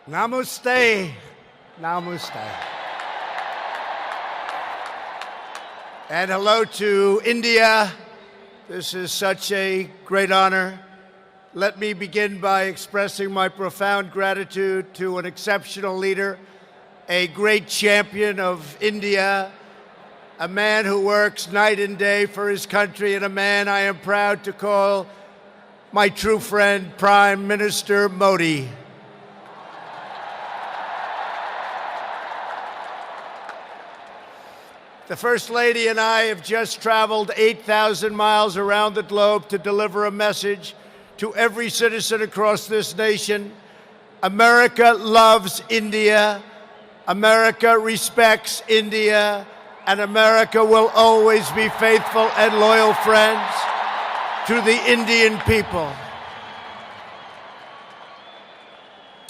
Namaste. Namaste. And hello to India. This is such a great honor. Let me begin by expressing my profound gratitude to an exceptional leader, a great champion of India, a man who works night and day for his country, and a man I am proud to call my true friend, Prime Minister Modi. The First Lady and I have just traveled 8,000 miles around the globe to deliver a message to every citizen across this nation. America loves India, America respects India, and America will always be faithful and loyal friends to the Indian people.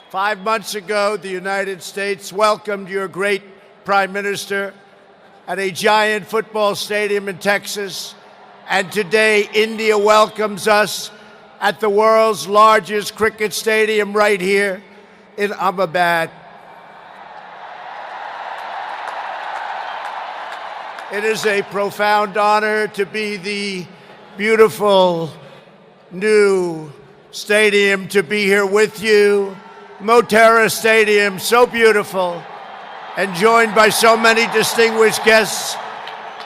5 months ago, the United States welcomed your great Prime Minister at a giant football stadium in Texas. And today, India welcomes us at the world's largest cricket stadium right here in Ahmedabad. It is a profound honor to be the beautiful new stadium, to be here with you. Motera Stadium, so beautiful, and joined by so many distinguished guests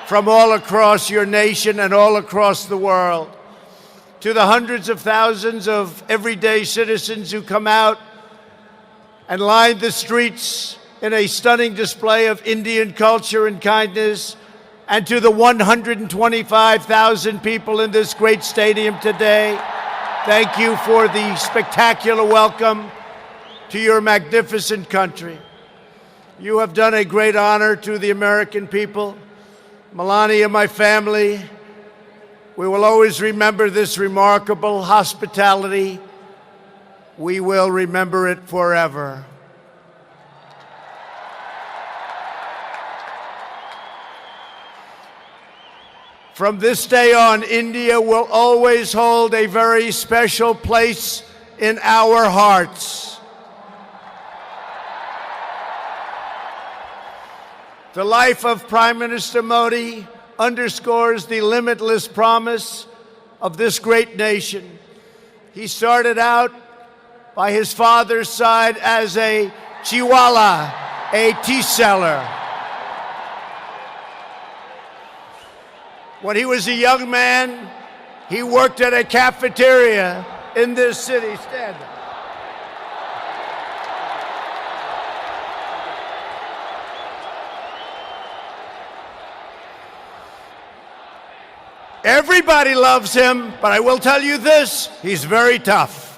from all across your nation and all across the world. To the hundreds of thousands of everyday citizens who come out and line the streets in a stunning display of Indian culture and kindness, and to the 125,000 people in this great stadium today, thank you for the spectacular welcome to your magnificent country. You have done a great honor to the American people. Melania, my family, we will always remember this remarkable hospitality. We will remember it forever. From this day on, India will always hold a very special place in our hearts. The life of Prime Minister Modi underscores the limitless promise of this great nation. He started out by his father's side as a chiwala, a tea seller. When he was a young man, he worked at a cafeteria in this city. Stand up. Everybody loves him, but I will tell you this, he's very tough.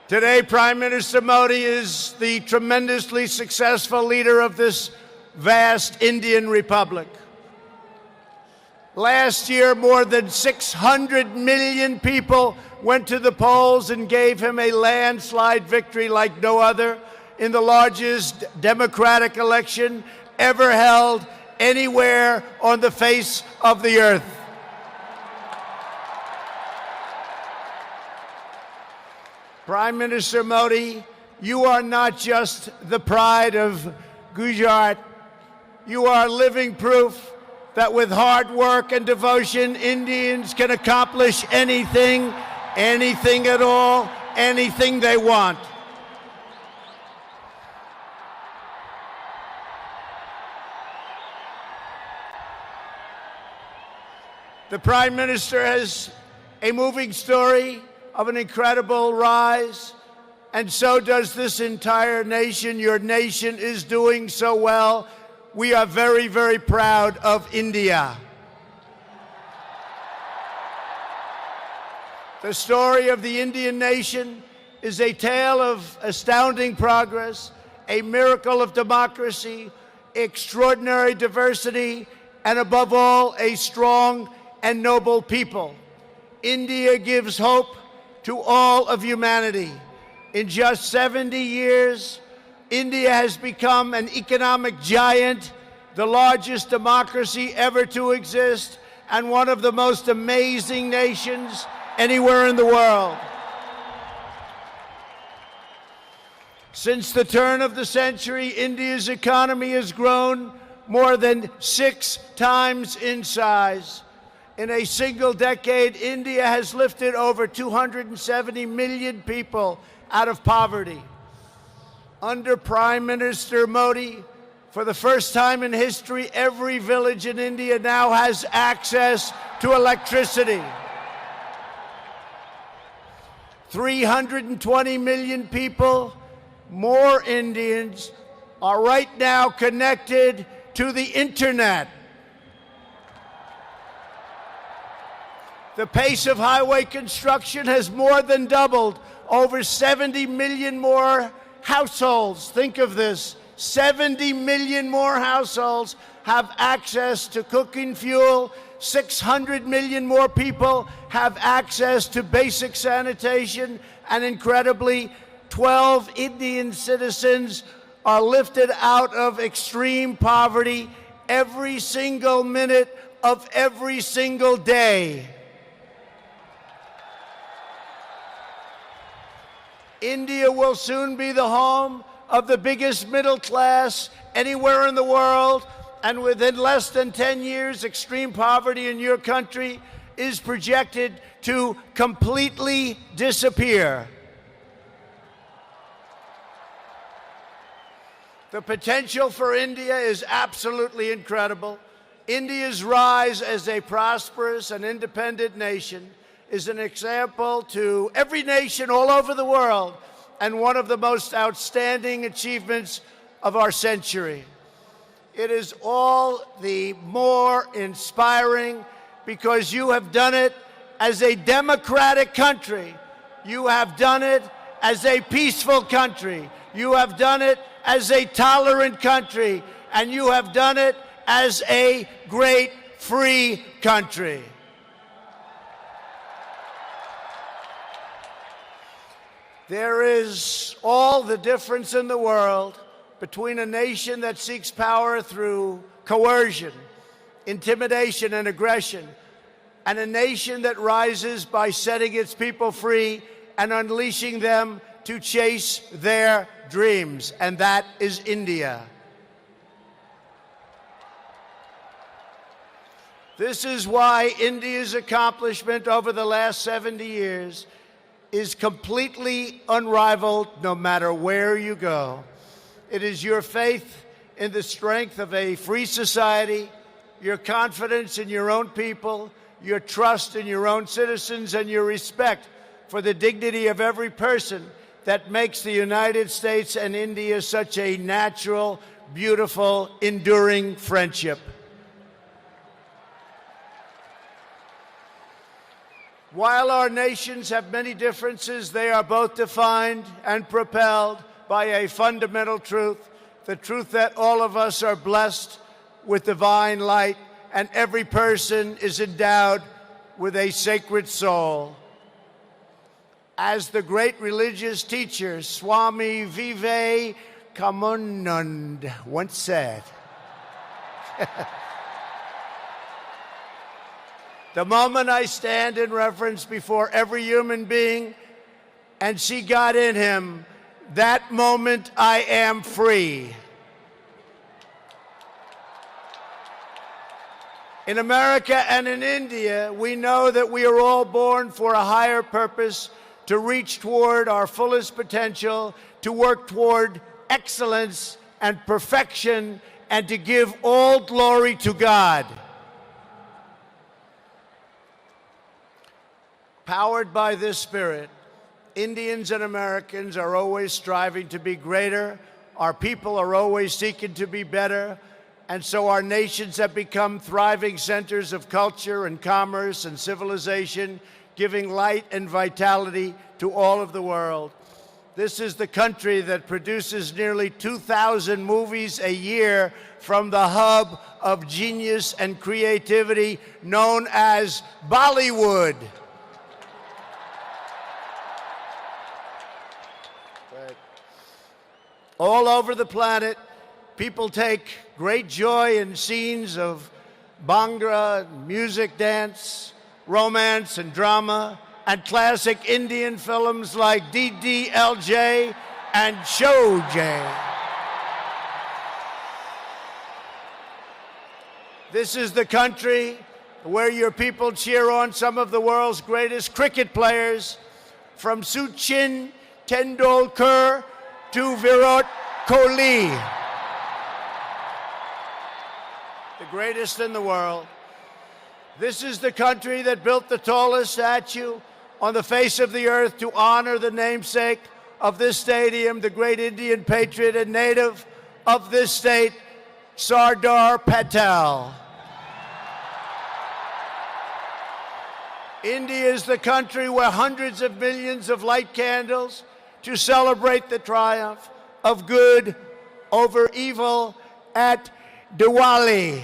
Today, Prime Minister Modi is the tremendously successful leader of this vast Indian Republic. Last year, more than 600 million people went to the polls and gave him a landslide victory like no other in the largest democratic election ever held anywhere on the face of the earth. Prime Minister Modi, you are not just the pride of Gujarat. You are living proof that with hard work and devotion, Indians can accomplish anything, anything at all, anything they want. The Prime Minister has a moving story of an incredible rise, and so does this entire nation. Your nation is doing so well. We are very, very proud of India. The story of the Indian nation is a tale of astounding progress, a miracle of democracy, extraordinary diversity, and above all, a strong and noble people. India gives hope to all of humanity. In just 70 years, India has become an economic giant, the largest democracy ever to exist, and one of the most amazing nations anywhere in the world. Since the turn of the century, India's economy has grown more than 6 times in size. In a single decade, India has lifted over 270 million people out of poverty. Under Prime Minister Modi, for the first time in history, every village in India now has access to electricity. 320 million people, more Indians, are right now connected to the internet. The pace of highway construction has more than doubled. Over 70 million more households, think of this, 70 million more households have access to cooking fuel. 600 million more people have access to basic sanitation. And incredibly, 12 Indian citizens are lifted out of extreme poverty every single minute of every single day. India will soon be the home of the biggest middle class anywhere in the world, and within less than 10 years, extreme poverty in your country is projected to completely disappear. The potential for India is absolutely incredible. India's rise as a prosperous and independent nation is an example to every nation all over the world, and one of the most outstanding achievements of our century. It is all the more inspiring because you have done it as a democratic country. You have done it as a peaceful country. You have done it as a tolerant country. And you have done it as a great free country. There is all the difference in the world between a nation that seeks power through coercion, intimidation, and aggression, and a nation that rises by setting its people free and unleashing them to chase their dreams, and that is India. This is why India's accomplishment over the last 70 years is completely unrivaled no matter where you go. It is your faith in the strength of a free society, your confidence in your own people, your trust in your own citizens, and your respect for the dignity of every person that makes the United States and India such a natural, beautiful, enduring friendship. While our nations have many differences, they are both defined and propelled by a fundamental truth, the truth that all of us are blessed with divine light and every person is endowed with a sacred soul. As the great religious teacher Swami Vivekananda once said, the moment I stand in reverence before every human being and see God in him, that moment I am free. In America and in India, we know that we are all born for a higher purpose, to reach toward our fullest potential, to work toward excellence and perfection, and to give all glory to God. Powered by this spirit, Indians and Americans are always striving to be greater. Our people are always seeking to be better. And so our nations have become thriving centers of culture and commerce and civilization, giving light and vitality to all of the world. This is the country that produces nearly 2,000 movies a year from the hub of genius and creativity known as Bollywood. All over the planet, people take great joy in scenes of Bhangra, music, dance, romance and drama, and classic Indian films like DDLJ and Showjay. This is the country where your people cheer on some of the world's greatest cricket players, from Sachin Tendulkar to Virat Kohli, the greatest in the world. This is the country that built the tallest statue on the face of the earth to honor the namesake of this stadium, the great Indian patriot and native of this state, Sardar Patel. India is the country where hundreds of millions of light candles to celebrate the triumph of good over evil at Diwali.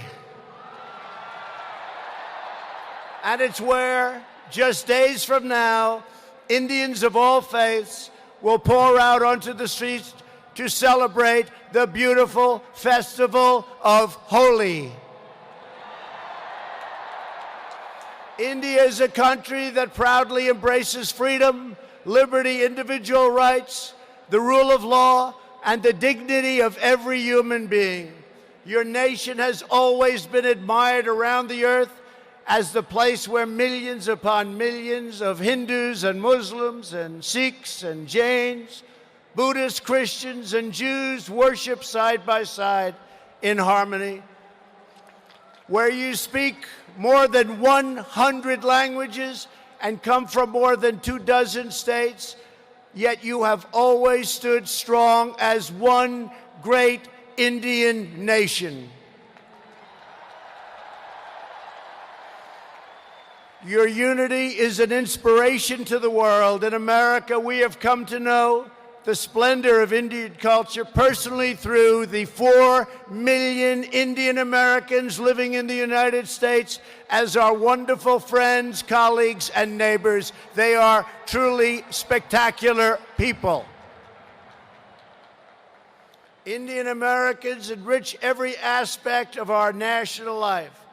And it's where, just days from now, Indians of all faiths will pour out onto the streets to celebrate the beautiful festival of Holi. India is a country that proudly embraces freedom, liberty, individual rights, the rule of law, and the dignity of every human being. Your nation has always been admired around the earth as the place where millions upon millions of Hindus and Muslims and Sikhs and Jains, Buddhists, Christians, and Jews worship side by side in harmony, where you speak more than 100 languages and come from more than 24 states, yet you have always stood strong as one great Indian nation. Your unity is an inspiration to the world. In America, we have come to know the splendor of Indian culture personally through the 4 million Indian Americans living in the United States as our wonderful friends, colleagues, and neighbors. They are truly spectacular people. Indian Americans enrich every aspect of our national life.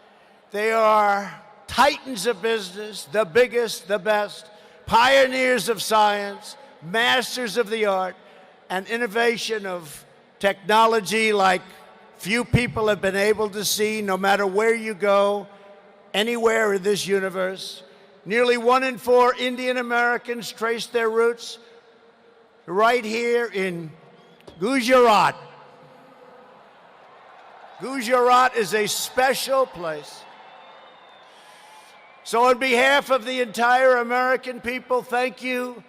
They are titans of business, the biggest, the best, pioneers of science, masters of the art, and innovation of technology like few people have been able to see, no matter where you go, anywhere in this universe. Nearly 1 in 4 Indian Americans trace their roots right here in Gujarat. Gujarat is a special place. So on behalf of the entire American people, thank you,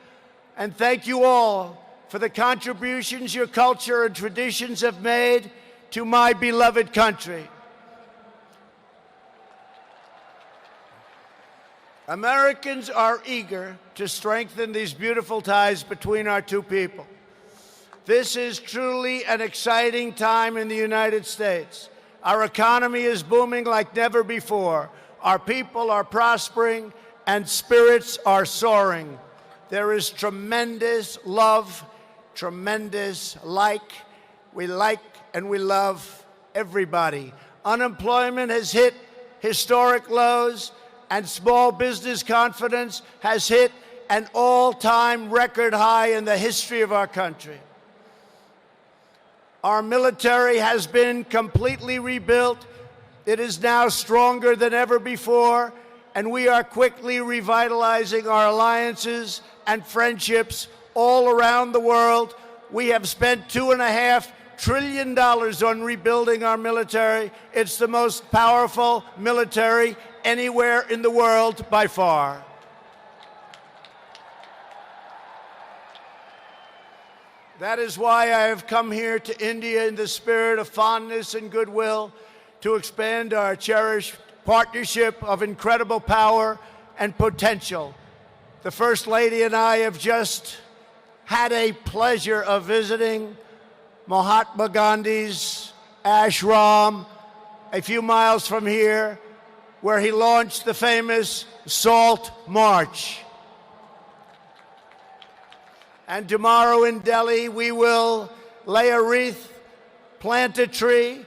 and thank you all for the contributions your culture and traditions have made to my beloved country. Americans are eager to strengthen these beautiful ties between our two people. This is truly an exciting time in the United States. Our economy is booming like never before. Our people are prospering and spirits are soaring. There is tremendous love, tremendous we like and we love everybody. Unemployment has hit historic lows, and small business confidence has hit an all-time record high in the history of our country. Our military has been completely rebuilt. It is now stronger than ever before, and we are quickly revitalizing our alliances and friendships all around the world. We have spent $2.5 trillion on rebuilding our military. It's the most powerful military anywhere in the world by far. That is why I have come here to India in the spirit of fondness and goodwill to expand our cherished partnership of incredible power and potential. The First Lady and I have just had a pleasure of visiting Mahatma Gandhi's ashram a few miles from here, where he launched the famous Salt March. And tomorrow in Delhi, we will lay a wreath, plant a tree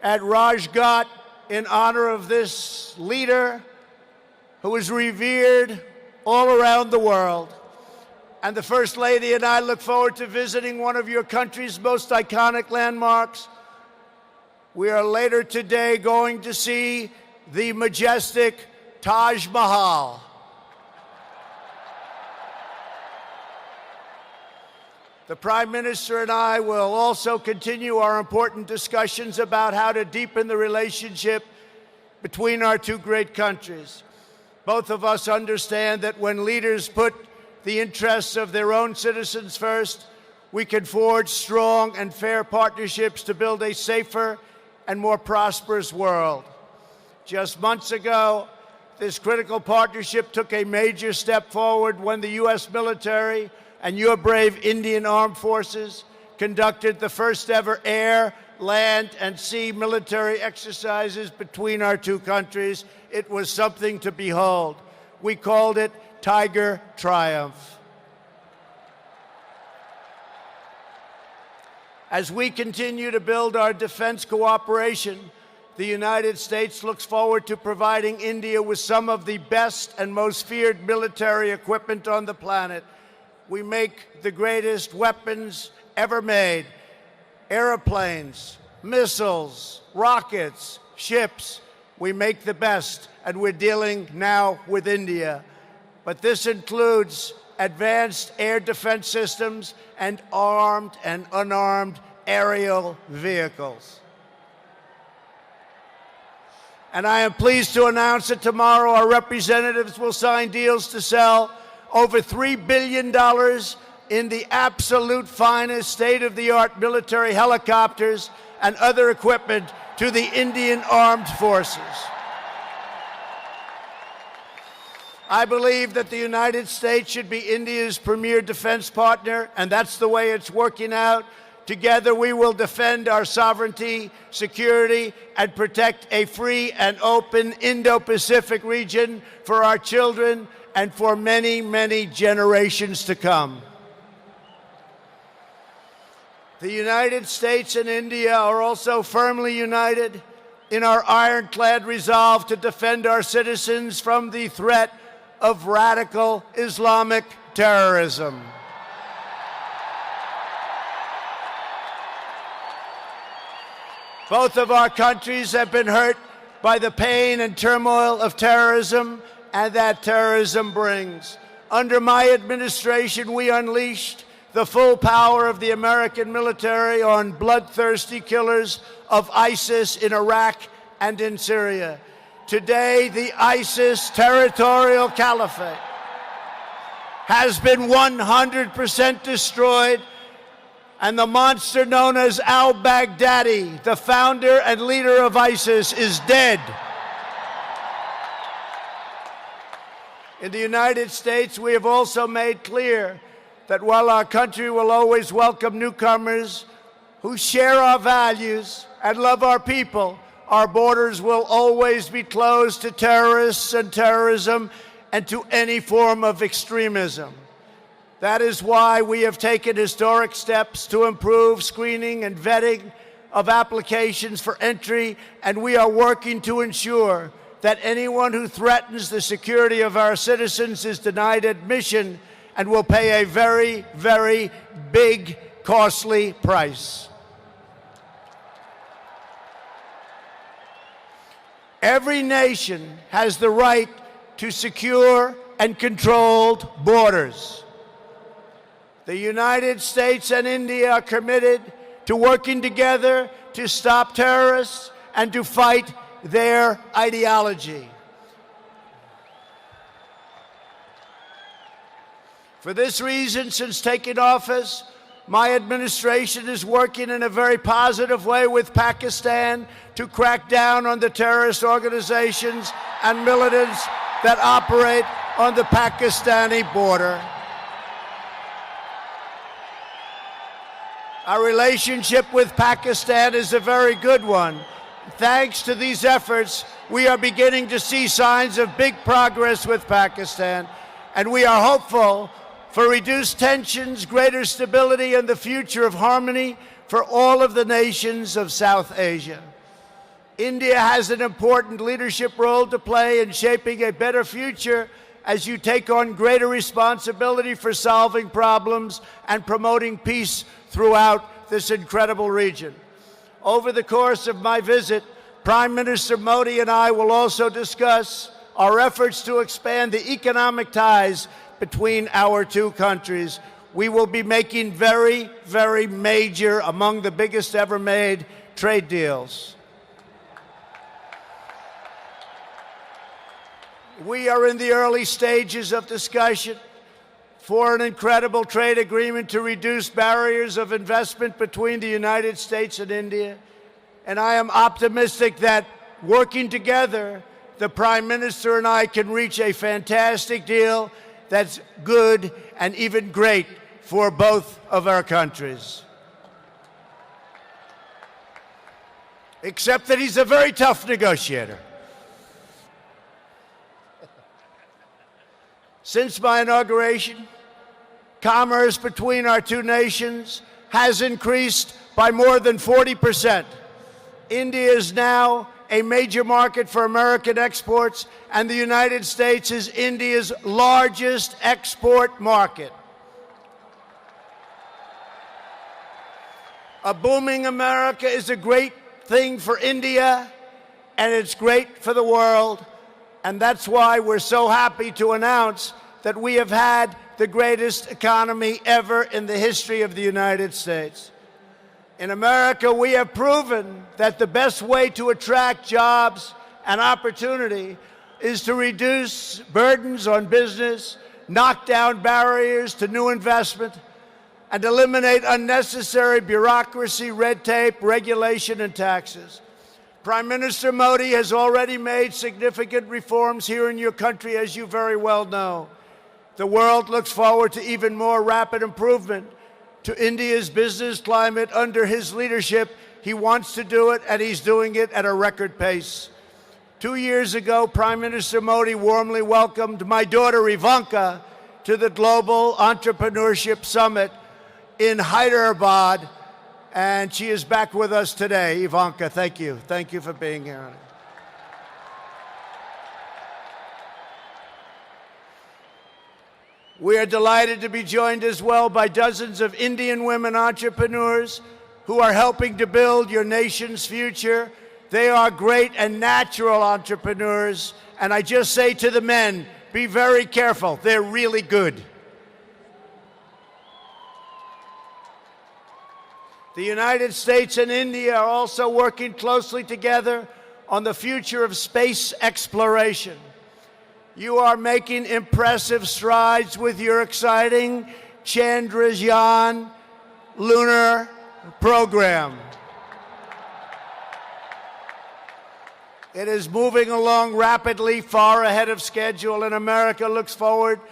at Rajghat in honor of this leader who is revered all around the world. And the First Lady and I look forward to visiting one of your country's most iconic landmarks. We are later today going to see the majestic Taj Mahal. The Prime Minister and I will also continue our important discussions about how to deepen the relationship between our two great countries. Both of us understand that when leaders put the interests of their own citizens first, we can forge strong and fair partnerships to build a safer and more prosperous world. Just months ago, this critical partnership took a major step forward when the U.S. military and your brave Indian Armed Forces conducted the first ever air, land, and sea military exercises between our two countries. It was something to behold. We called it Tiger Triumph. As we continue to build our defense cooperation, the United States looks forward to providing India with some of the best and most feared military equipment on the planet. We make the greatest weapons ever made: airplanes, missiles, rockets, ships. We make the best, and we're dealing now with India. But this includes advanced air defense systems and armed and unarmed aerial vehicles. And I am pleased to announce that tomorrow our representatives will sign deals to sell over $3 billion in the absolute finest state-of-the-art military helicopters and other equipment to the Indian Armed Forces. I believe that the United States should be India's premier defense partner, and that's the way it's working out. Together, we will defend our sovereignty, security, and protect a free and open Indo-Pacific region for our children and for many, many generations to come. The United States and India are also firmly united in our ironclad resolve to defend our citizens from the threat of radical Islamic terrorism. Both of our countries have been hurt by the pain and turmoil of terrorism and that terrorism brings. Under my administration, we unleashed the full power of the American military on bloodthirsty killers of ISIS in Iraq and in Syria. Today, the ISIS territorial caliphate has been 100% destroyed, and the monster known as al-Baghdadi, the founder and leader of ISIS, is dead. In the United States, we have also made clear that while our country will always welcome newcomers who share our values and love our people, our borders will always be closed to terrorists and terrorism and to any form of extremism. That is why we have taken historic steps to improve screening and vetting of applications for entry, and we are working to ensure that anyone who threatens the security of our citizens is denied admission and will pay a very, very big, costly price. Every nation has the right to secure and controlled borders. The United States and India are committed to working together to stop terrorists and to fight their ideology. For this reason, since taking office, my administration is working in a very positive way with Pakistan to crack down on the terrorist organizations and militants that operate on the Pakistani border. Our relationship with Pakistan is a very good one. Thanks to these efforts, we are beginning to see signs of big progress with Pakistan, and we are hopeful for reduced tensions, greater stability, and the future of harmony for all of the nations of South Asia. India has an important leadership role to play in shaping a better future as you take on greater responsibility for solving problems and promoting peace throughout this incredible region. Over the course of my visit, Prime Minister Modi and I will also discuss our efforts to expand the economic ties between our two countries. We will be making very, very major, among the biggest ever made, trade deals. We are in the early stages of discussion for an incredible trade agreement to reduce barriers of investment between the United States and India. And I am optimistic that working together, the Prime Minister and I can reach a fantastic deal that's good and even great for both of our countries. Except that he's a very tough negotiator. Since my inauguration, commerce between our two nations has increased by more than 40%. India is now a major market for American exports, and the United States is India's largest export market. A booming America is a great thing for India, and it's great for the world. And that's why we're so happy to announce that we have had the greatest economy ever in the history of the United States. In America, we have proven that the best way to attract jobs and opportunity is to reduce burdens on business, knock down barriers to new investment, and eliminate unnecessary bureaucracy, red tape, regulation, and taxes. Prime Minister Modi has already made significant reforms here in your country, as you very well know. The world looks forward to even more rapid improvement to India's business climate under his leadership. He wants to do it, and he's doing it at a record pace. 2 years ago, Prime Minister Modi warmly welcomed my daughter Ivanka to the Global Entrepreneurship Summit in Hyderabad, and she is back with us today. Ivanka, thank you. Thank you for being here. We are delighted to be joined as well by dozens of Indian women entrepreneurs who are helping to build your nation's future. They are great and natural entrepreneurs, and I just say to the men, be very careful. They're really good. The United States and India are also working closely together on the future of space exploration. You are making impressive strides with your exciting Chandrayaan lunar program. It is moving along rapidly, far ahead of schedule, and America looks forward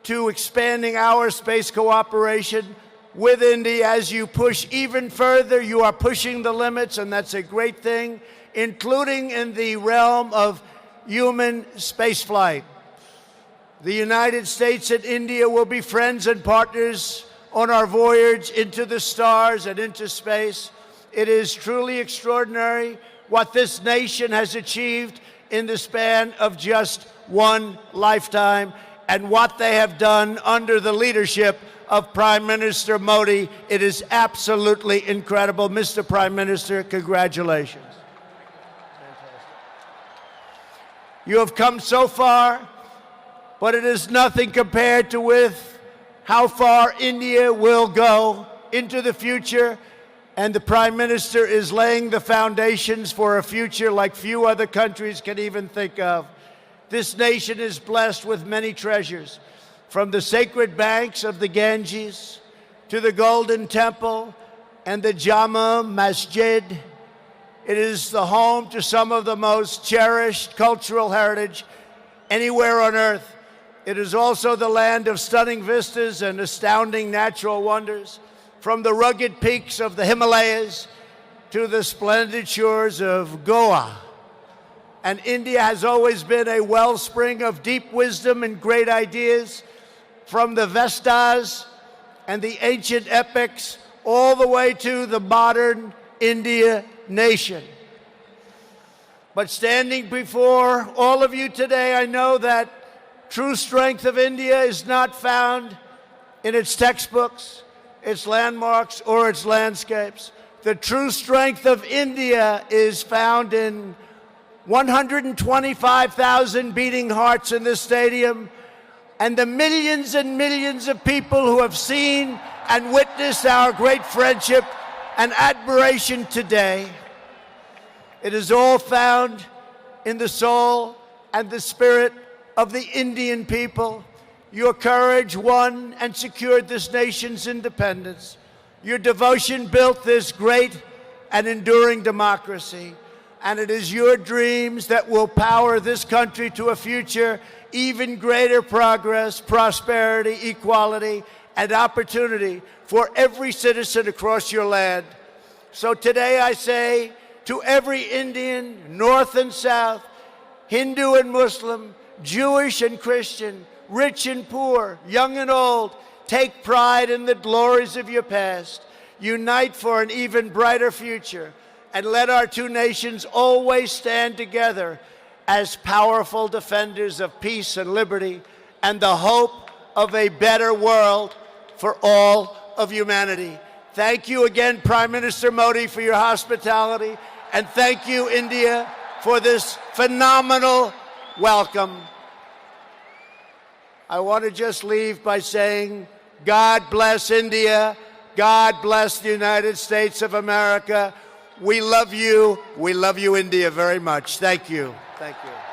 to expanding our space cooperation with India. As you push even further, you are pushing the limits, and that's a great thing, including in the realm of human spaceflight. The United States and India will be friends and partners on our voyage into the stars and into space. It is truly extraordinary what this nation has achieved in the span of just one lifetime, and what they have done under the leadership of Prime Minister Modi. It is absolutely incredible. Mr. Prime Minister, congratulations. You have come so far, but it is nothing compared to with how far India will go into the future, and the Prime Minister is laying the foundations for a future like few other countries can even think of. This nation is blessed with many treasures, from the sacred banks of the Ganges to the Golden Temple and the Jama Masjid. It is the home to some of the most cherished cultural heritage anywhere on earth. It is also the land of stunning vistas and astounding natural wonders, from the rugged peaks of the Himalayas to the splendid shores of Goa. And India has always been a wellspring of deep wisdom and great ideas, from the Vestas and the ancient epics all the way to the modern India nation. But standing before all of you today, I know that true strength of India is not found in its textbooks, its landmarks, or its landscapes. The true strength of India is found in 125,000 beating hearts in this stadium, and the millions and millions of people who have seen and witnessed our great friendship and admiration today. It is all found in the soul and the spirit of the Indian people. Your courage won and secured this nation's independence. Your devotion built this great and enduring democracy. And it is your dreams that will power this country to a future even greater progress, prosperity, equality, and opportunity for every citizen across your land. So today I say to every Indian, North and South, Hindu and Muslim, Jewish and Christian, rich and poor, young and old, take pride in the glories of your past. Unite for an even brighter future, and let our two nations always stand together as powerful defenders of peace and liberty and the hope of a better world for all of humanity. Thank you again, Prime Minister Modi, for your hospitality, and thank you, India, for this phenomenal welcome. I want to just leave by saying, God bless India. God bless the United States of America. We love you. We love you, India, very much. Thank you. Thank you.